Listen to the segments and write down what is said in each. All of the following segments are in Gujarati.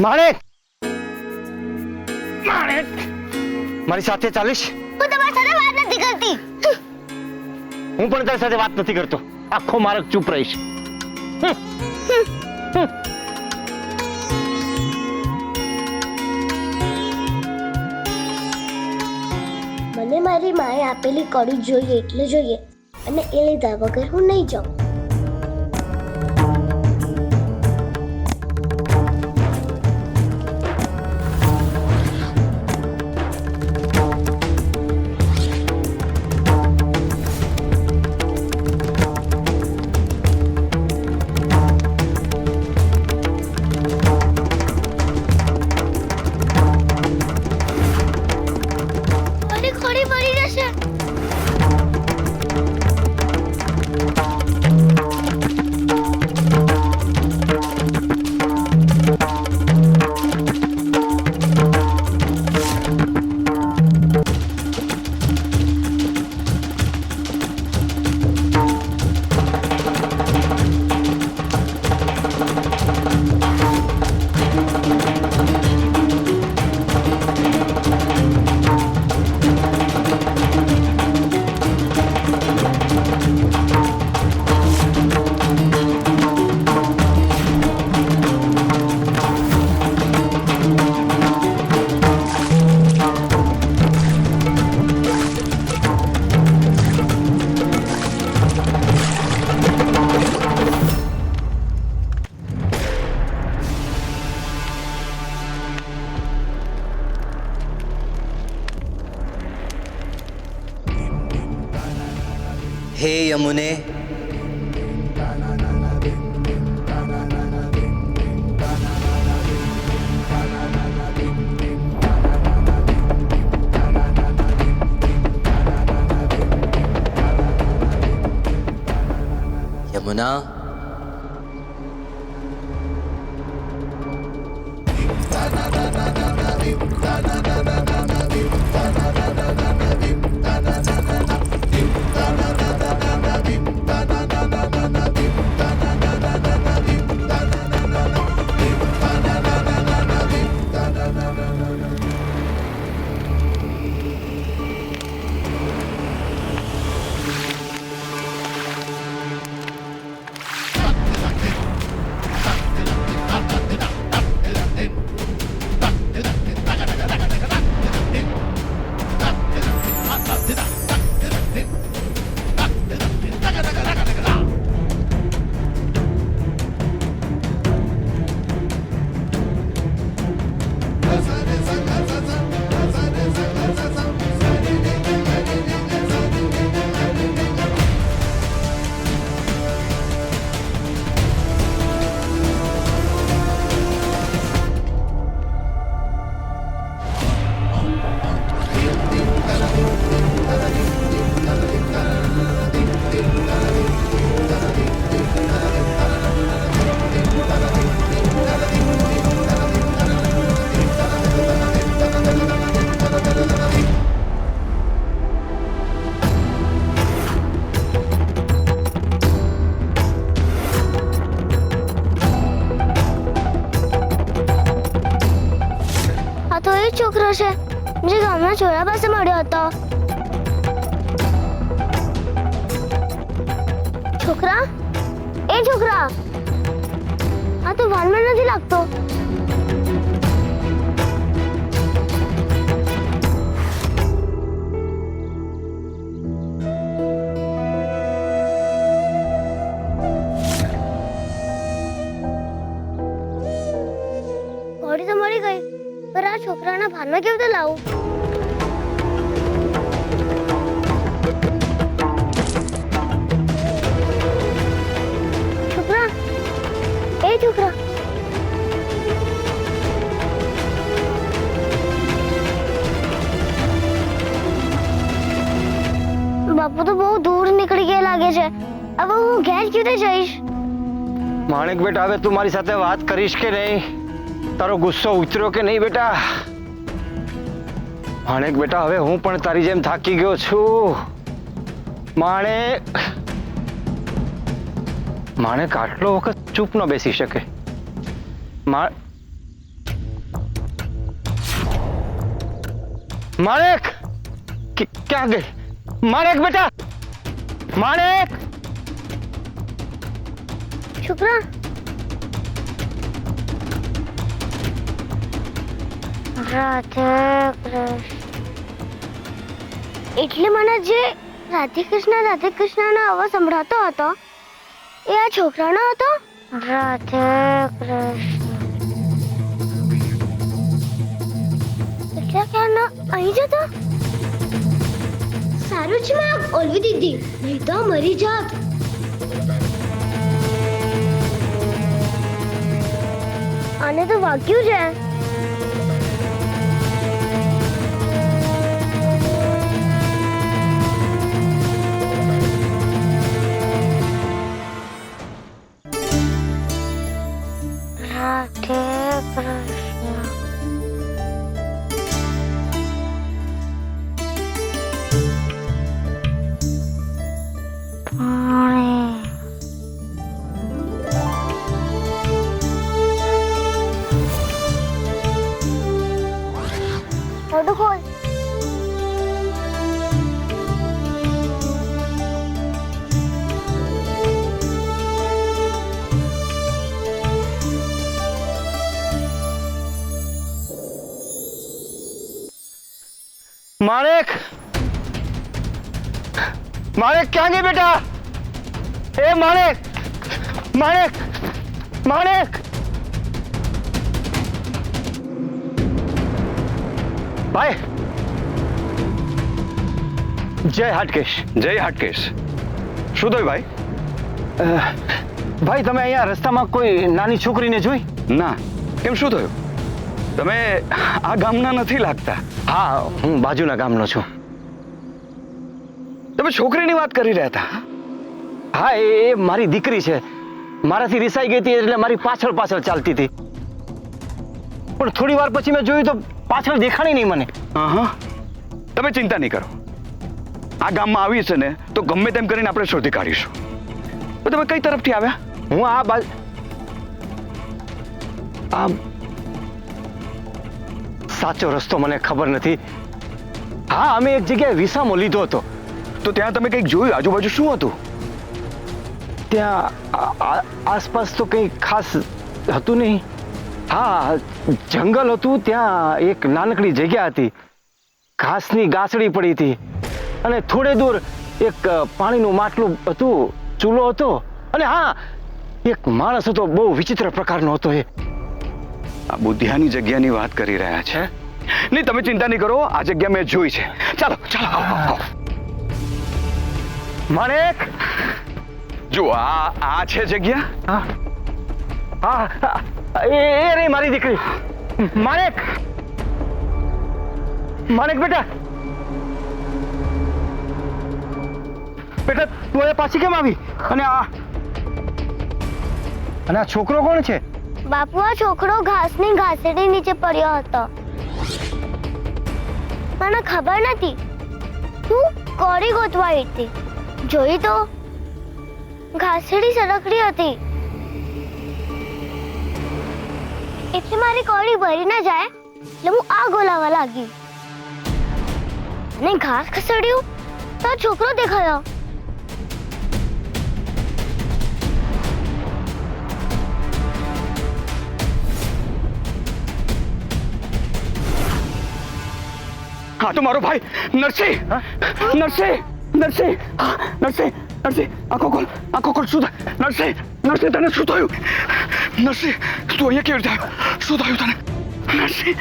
માણેક, માણેક, મારી સાથે ચાલીશ? હું તમારી સાથે વાત નથી કરતી. હું પણ તારી સાથે વાત નથી કરતો. આખો માર્ગ ચૂપ રહીશ. મને મારી માએ આપેલી કડી જોઈએ એટલે જોઈએ, અને એ લીધા વગર હું નહીં જાઉં. ખોડી પડી જશે. हे यमुने, यमुना, છોકરો છે જે ગામના છોરા પાસે મળ્યો હતો. છોકરા, એ છોકરા, આ તો વાનમાં નથી લાગતો. ઘોડી તો મળી ગઈ, पर आ छोकराना भानमा केवी રીતે લાવું? છોકરા, એ છોકરા, બાપુ તો બહુ દૂર નીકળી ગયા લાગે છે. હવે હું ઘેર કેવી રીતે જઈશ? માણેક બેટા, હવે તું મારી સાથે વાત કરીશ કે નહીં? તારો ગુસ્સો ઉતર્યો કે નહીં બેટા? માણેક બેટા, હવે હું પણ તારી જેમ થાકી ગયો છું. માણેક, માણેક આટલો વખત ચૂપ ન બેસી શકે. માણેક ક્યાં ગઈ? માણેક બેટા, માણેક. છોકરા રાધે કૃષ્ણ એટલે મને જે રાધે કૃષ્ણનો અવાજ સંભળાતો હતો એ આ છોકરાનો હતો. રાધે કૃષ્ણ એટલે ક્યાંનો અહીં જતો. સારું છે મેં ઓલવી દીધી, નહીં તો મરી જાત. આને તો વાગ્યું છે. રાધે કૃષ્ણ. મોઢું ખોલ. માણેક, માણેક ક્યાં ગઈ બેટા? એ માણેક, માણેક, માણેક. ભાઈ, જય હાટકેશ. જય હાટકેશ. શું થયું ભાઈ? ભાઈ, તમે અહીંયા રસ્તામાં કોઈ નાની છોકરીને જોઈ? ના, કેમ શું થયું? તમે આ ગામના નથી લાગતા. હા, હું બાજુના ગામનો છું. તમે છોકરીની વાત કરી રહ્યા હતા. હા, એ મારી દીકરી છે. મારાથી રિસાઈ ગઈ હતી એટલે મારી પાછળ પાછળ ચાલતી હતી, પણ થોડી વાર પછી મેં જોયું તો પાછળ દેખાણી નહીં મને. હા, તમે ચિંતા નહીં કરો. આ ગામમાં આવી છે ને તો ગમે તેમ કરીને આપણે શોધી કાઢીશું. તો તમે કઈ તરફથી આવ્યા? હું આ સાચો રસ્તો મને ખબર નથી. હા, અમે એક જગ્યાએ વિસામો લીધો હતો. તો ત્યાં તમે કંઈક જોયું? આજુબાજુ શું હતું? ત્યાં આસપાસ તો કંઈ ખાસ હતું નહીં. હા, જંગલ હતું. ત્યાં એક નાનકડી જગ્યા હતી, ઘાસની ગાસડી પડી હતી, અને થોડે દૂર એક પાણીનું માટલું હતું, ચૂલો હતો, અને હા, એક માણસ હતો, બહુ વિચિત્ર પ્રકારનો હતો. એ આ બુધિયાની જગ્યાની વાત કરી રહ્યા છે? નહીં, તમે ચિંતા નહીં કરો, આ જગ્યા મેં જોઈ છે. ચાલો ચાલો, આવો. માણેક, જો આ છે જગ્યા. હા, એ રે મારી દીકરી. માણેક, માણેક બેટા, બેટા તું એ પાછી કેમ આવી? અને આ છોકરો કોણ છે? બાપુ, આ છોકરો ઘાસની ઘાસડી નીચે પડ્યો હતો. મને ખબર નથી. તું કોરી ગોતવા હતી, જોઈ તો ઘાસડી સરકડી હતી, એટલે મારી કોરી ભરી ના જાય એટલે હું આ ગોલાવા લાગી, અને ઘાસ ખસડ્યું તો આ છોકરો દેખાયો. હા, તો મારો ભાઈ નરસિંહ. નરસિંહ, નરસિંહ, નરસિંહ, નરસિંહ, આંખો ખોલ, આંખો ખોલ. શું થયું નરસિંહ? નરસિંહ, તને શું થયું? નરસિંહ, તું અહીંયા કેવી રીતે આવ્યો? શું થયું તને નરસિંહ?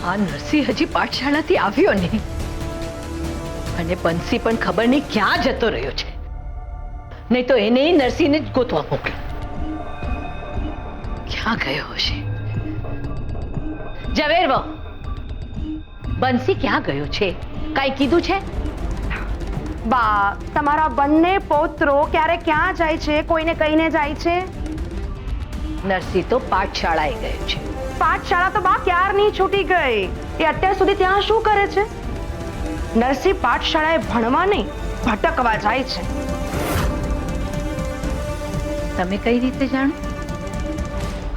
આ નરસિંહ હજી પાઠશાળાથી આવ્યો નહીં, અને બંસી પણ ખબર નહીં ક્યાં જતો રહ્યો છે. નહીં તો એને નરસિંહને જ ગોતવા મોકલો. ક્યાં ગયો હશે? ઝવેરવો, બંસી ક્યાં ગયો છે? કાંઈ કીધું છે? બા, તમારા બંને પૌત્રો ક્યારે ક્યાં જાય છે? કોઈને કહીને જાય છે? નરસિંહ તો પાઠશાળાએ ગયો છે. પાઠશાળા તો બા ક્યારની છૂટી ગઈ. એ અત્યાર સુધી ત્યાં શું કરે છે? નરસિંહ પાઠશાળાએ ભણવા નહીં, ભટકવા જાય છે. તમે કઈ રીતે જાણો?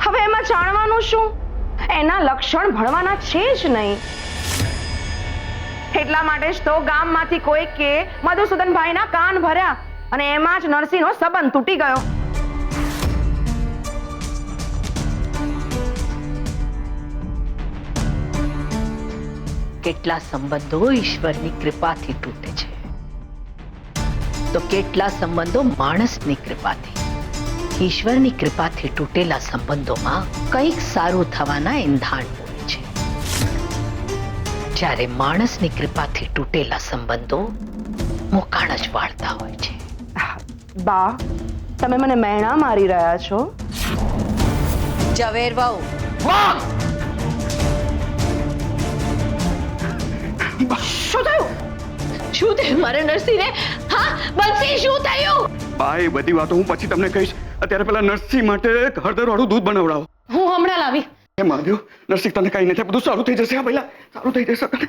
હવે એમાં જાણવાનું શું? એના લક્ષણ ભણવાના છે જ નહીં. એટલા માટે જ તો ગામમાંથી કોઈ કે મધુસૂદનભાઈના કાન ભર્યા અને એમાં જ નરસિંહનો સંબંધ તૂટી ગયો. કેટલા સંબંધો ઈશ્વરની કૃપાથી તૂટે છે તો કેટલા સંબંધો માણસની કૃપાથી. ઈશ્વરની કૃપાથી તૂટેલા સંબંધોમાં કંઈક સારું થવાના એંધાણ હોય છે, જ્યારે માણસની કૃપાથી તૂટેલા સંબંધો મોકાણ જ વાળતા હોય છે. બા, તમે મને મહેણા મારી રહ્યા છો? ઝવેર વહુ, શું થયું? શું થયું મારે નરસિંહને? હા બંસી, શું થયું? બા, એ બધી વાતો હું પછી તમને કહીશ. અત્યારે પેલા નરસિંહ માટે હળદરવાળું દૂધ બનાવડાવો. હું હમણાં લાવી. હે મહાદેવ, નરસિંહ તને કઈ નથી, બધું સારું થઈ જશે. હા પહેલા સારું થઈ જશે તને.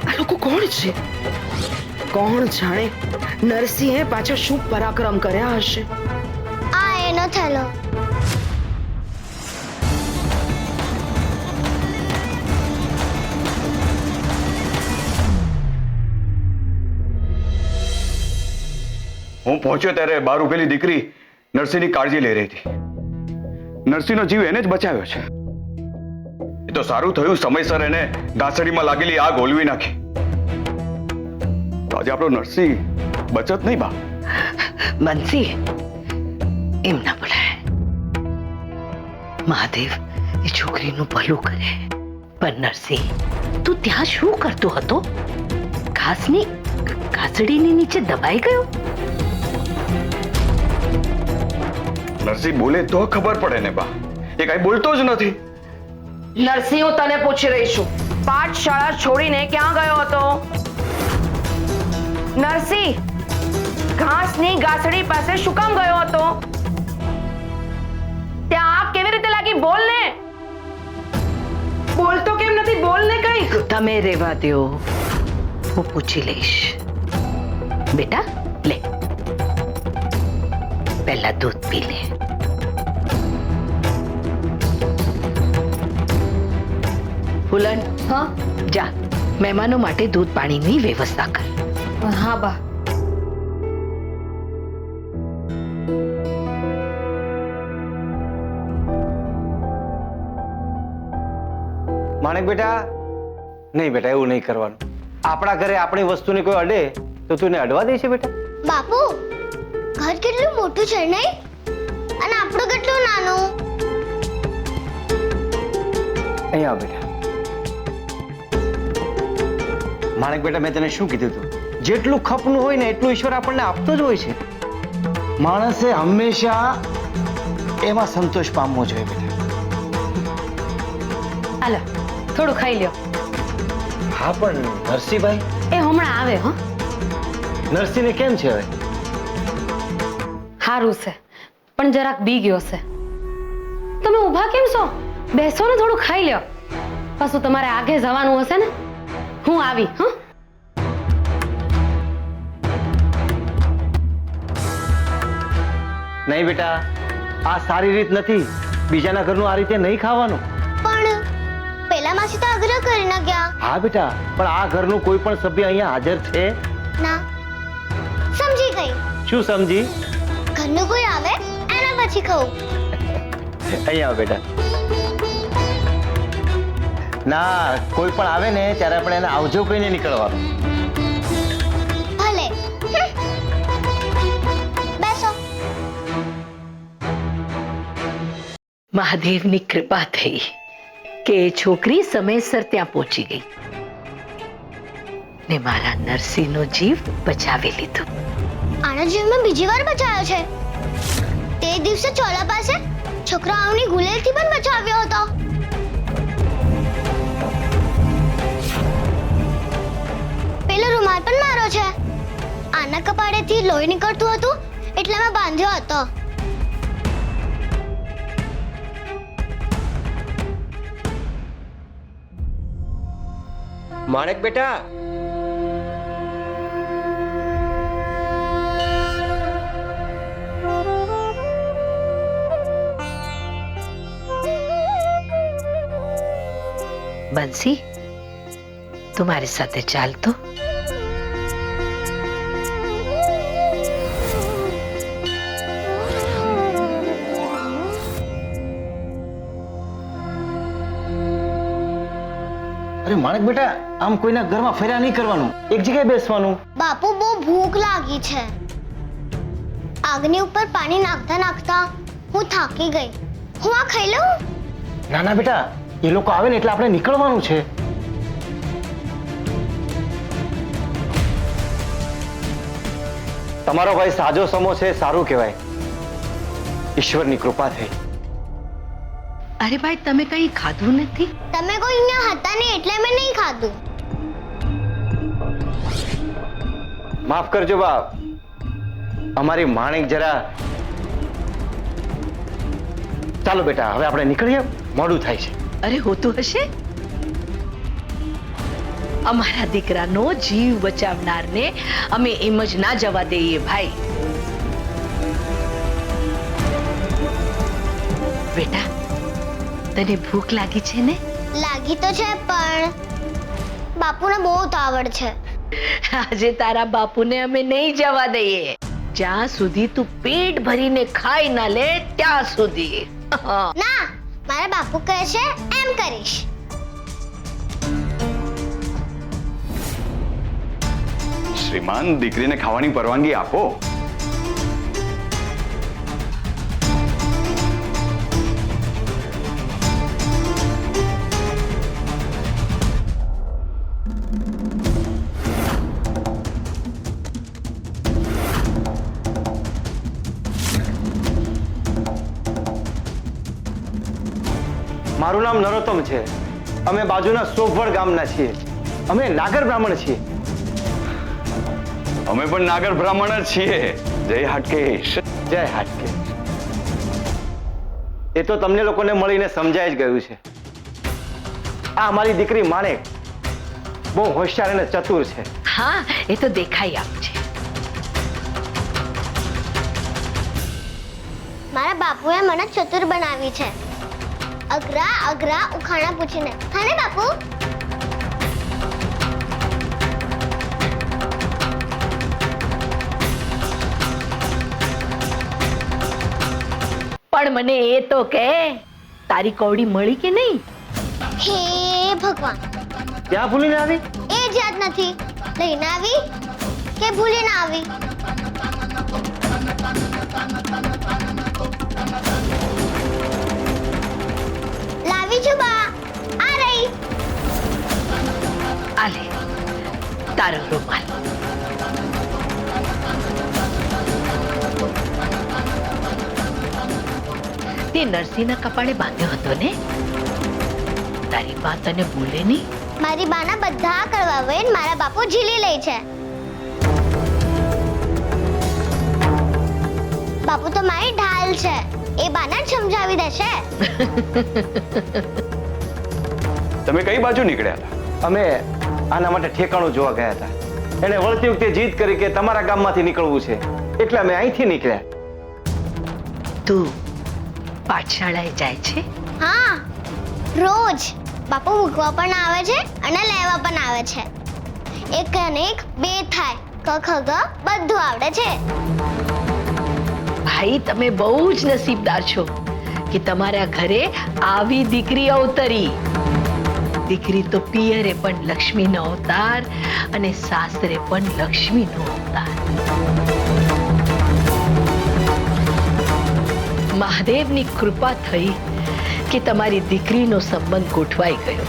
આ લોકો કોણ છે? કોણ જાણે નરસિંહે પાછા શું પરાક્રમ કર્યા હશે. આ એનો થેલો. હું પહોંચ્યો ત્યારે બહાર ઉભેલી દીકરી નરસિંહની કાળજી લઈ રહી હતી. નરસિંહનો જીવ એને જ બચાવ્યો છે. એ તો સારું થયું સમયસર એને ગાસડીમાં લાગેલી આગ ઓલવી નાખી. તો આજે આપણો નરસિંહ બચત નહીં બા. બંસી, એમ ના બોલાય. મહાદેવ એ છોકરીનું ભલું કરે. પણ નરસિંહ, તું ત્યાં શું કરતો હતો? ઘાસની કાસડીની નીચે દબાઈ ગયો? નરસિંહ બોલે તો ખબર પડે ને બા. એ કઈ બોલતો જ નથી. નરસિંહ, હું તને પૂછી રહી છું, પાઠશાળા છોડીને ક્યાં ગયો હતો? નરસિંહ, ઘાસની ગાસડી પાસે શું કામ ગયો હતો? ત્યાં આગ કેવી રીતે લાગી? બોલ ને. બોલતો કેમ નથી? બોલ ને કંઈક. તમે રહેવા દ્યો, હું પૂછી લઈશ. બેટા લે, પહેલા દૂધ પી લે. ફૂલન, હા જા, મહેમાનો માટે દૂધ પાણીની વ્યવસ્થા કર. હા બા. માણેક બેટા, નહીં બેટા, એવું નહીં કરવાનું. આપણા ઘરે આપણી વસ્તુને કોઈ અડે તો તું એને અડવા દે છે બેટા? બાપુ, ઘર કેટલું મોટું છે નહીં? અને આપણું કેટલું નાનું. અહીંયા આવ બેટા. માણેક બેટા, મેં તને શું કીધું હતું? જેટલું ખપનું હોય ને એટલું ઈશ્વર આપણને આપતો જ હોય છે. માણસે હંમેશા એમાં સંતોષ પામવો જોઈએ બેટા. હાલો થોડું ખાઈ લ્યો. હા પણ નરસિંહભાઈ, એ હમણાં આવે. હો, નરસિંહને કેમ છે હવે? સારું છે પણ જરાક બી ગયો છે. તમે ઊભા કેમ છો? બેસો ને, થોડું ખાઈ લ્યો. પાછું તમારે આગે જવાનું હશે ને. હું આવી. હા, નહીં બેટા, આ સારી રીત નથી. બીજાના ઘરનું આ રીતે નહીં ખાવાનું. પણ પેલા માસી તો આગ્રહ કરીને ગયા. હા બેટા, પણ આ ઘરનું કોઈ પણ સભ્ય અહીંયા હાજર છે? ના, સમજી ગઈ. શું સમજી? ઘરનું કોઈ આવે એના પછી ખાઉં. અહીંયા આવ બેટા. ના, કોઈ પણ આવે ને ત્યારે આપણે એને આવજો કહીને નીકળવાનું. ભલે. બેસો. મહાદેવની કૃપા થઈ કે એ છોકરી સમયસર ત્યાં પહોંચી ગઈ ને મારા નરસિંહનો જીવ બચાવી લીધો. આનો જીવ મેં બીજી વાર બચાવ્યો છે. તે દિવસે ચોલા પાસે છોકરાઓની ગુલેલથી પણ બચાવ્યો હતો. પેલો રૂમાલ પણ મારો છે. આના કપાળેથી લોહી નીકળતું હતું એટલે મેં બાંધ્યો હતો. માણેક બેટા, બંસી તું મારી સાથે ચાલ તો. અરે માણેક બેટા, આમ કોઈના ઘરમાં ફેરા નહીં કરવાનું, એક જગ્યાએ બેસવાનું. બાપુ બહુ ભૂખ લાગી છે. આગની ઉપર પાણી નાખતા નાખતા હું થાકી ગઈ. હું આ ખાઈ લઉં? ના ના બેટા, એ લોકો આવે ને એટલે આપણે નીકળવાનું છે. તમારો ભાઈ સાજો સમો છે, સારું કહેવાય. ઈશ્વરની કૃપા થઈ. અરે ભાઈ, તમે કઈ ખાધું નથી? તમે કોઈ અહીંયા હતા ને એટલે મેં નહીં ખાધું. માફ કરજો બાપ, અમારી માણેક જરા. ચાલો બેટા, હવે આપણે નીકળીએ, મોડું થાય છે. અરે હોતું હશે. અમારા દીકરાનો જીવ બચાવનારને અમે એમ જ ના જવા દઈએ ભાઈ. બેટા, તને ભૂખ લાગી છે ને? લાગી તો છે પણ બાપુને બહુ તાવડ છે. આજે તારા બાપુને અમે નહીં જવા દઈએ જ્યાં સુધી તું પેટ ભરીને ખાઈ ના લે ત્યાં સુધી. ના, મારા બાપુ કહે છે એમ કરીશ. શ્રીમાન, દીકરીને ખાવાની પરવાનગી આપો. મારું નામ નરોત્તમ છે. અમે બાજુના સોફવડ ગામના છીએ. અમે નાગર બ્રાહ્મણ છીએ. અમે પણ નાગર બ્રાહ્મણ જ છીએ. જય હાટકેશ. જય હાટકે. એ તો તમને લોકોને મળીને સમજાઈ જ ગયું છે. આ અમારી દીકરી માણેક બહુ હોશિયાર અને ચતુર છે. હા, એ તો દેખાઈ આપ છે. મારા બાપુએ મને ચતુર બનાવી છે. અઘરા અઘરા ઉખાણા પૂછીને. હા ને બાપુ? પણ મને એ તો કે તારી કૌડી મળી કે નહીં? હે ભગવાન, ક્યાં ભૂલીને આવી? એ જ યાદ નથી. લઈને આવી કે ભૂલીને આવી? લાવી છું બા. આ રહી. આ લે તારો રૂમાલ. તે નરસિંહના કપાળે બાંધ્યો હતો ને? તારી બા તને ભૂલે નહીં? મારી બાના બધા કરવા વૈન મારા બાપુ ઝીલી લે છે. બાપુ તો મારી ઢાલ છે. એ બાના જ સમજાવી દેશે. તમે કઈ બાજુ નીકળ્યા હતા? અમે આના માટે ઠેકાણું જોવા ગયા હતા. એને વળતી વખતે જીદ કરી કે તમારા ગામમાંથી નીકળવું છે, એટલે અમે અહીંથી નીકળ્યા. તું પાઠશાળાએ જાય છે? હા, રોજ બાપુ મૂકવા પણ આવે છે અને લેવા પણ આવે છે. એક અને એક બે થાય. ક ખ ગ બધું આવડે છે. ભાઈ, તમે બહુ જ નસીબદાર છો કે તમારા ઘરે આવી દીકરી અવતરી. દીકરી તો પિયરે પણ લક્ષ્મીનો અવતાર અને સાસરે પણ લક્ષ્મીનો અવતાર. મહાદેવની કૃપા થઈ કે તમારી દીકરીનો સંબંધ ગોઠવાઈ ગયો.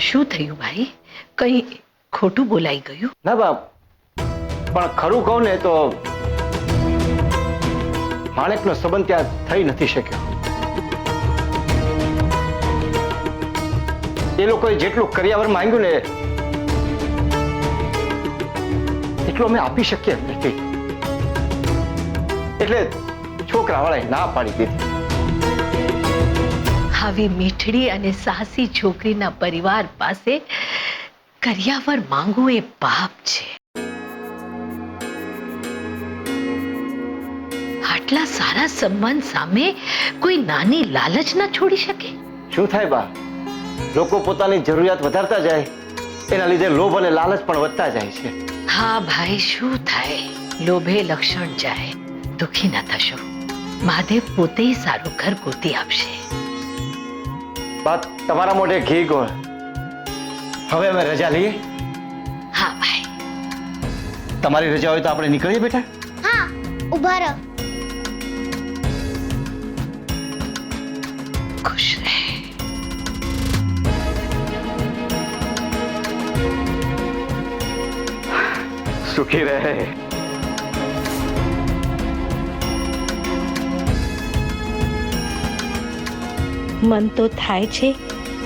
શું થયું ભાઈ? કઈ ખોટું બોલાઈ ગયું? ના બાપ, પણ ખરું કહું ને તો માણેકનો સંબંધ ત્યાં થઈ નથી શક્યો. એ લોકોએ જેટલું કરિયાવર માંગ્યું ને એટલું અમે આપી શકીએ નથી. એટલે છોકરાવાળાએ ના પાડી દીધી. આવી મીઠડી અને સાહસી છોકરીના પરિવાર પાસે કરિયાવર માંગવું એ પાપ છે. આટલા સારા સંબંધ સામે કોઈ નાની લાલચ ના છોડી શકે? શું થાય બા, લોકો પોતાની જરૂરિયાત વધારતા જાય, એના લીધે લોભ અને લાલચ પણ વધતા જાય છે. હા ભાઈ, શું થાય? લોભે લક્ષણ જાય. દુખી ના થશો. મહાદેવ પોતે સારું ઘર ગોતી આપશે. બા, તમારા મોઢે ઘી ગોળ. હવે અમે રજા લઈએ. હા ભાઈ. તમારી રજા હોય તો આપણે નીકળીએ બેટા. હા, ઊભા રહો. ખુશ રહે. સુખી રહે. મન તો થાય છે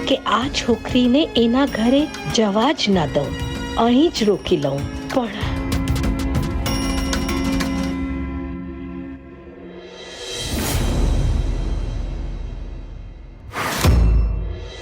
કે આ છોકરીને એના ઘરે જવા જ ન દઉં, અહીં જ રોકી લઉં, પણ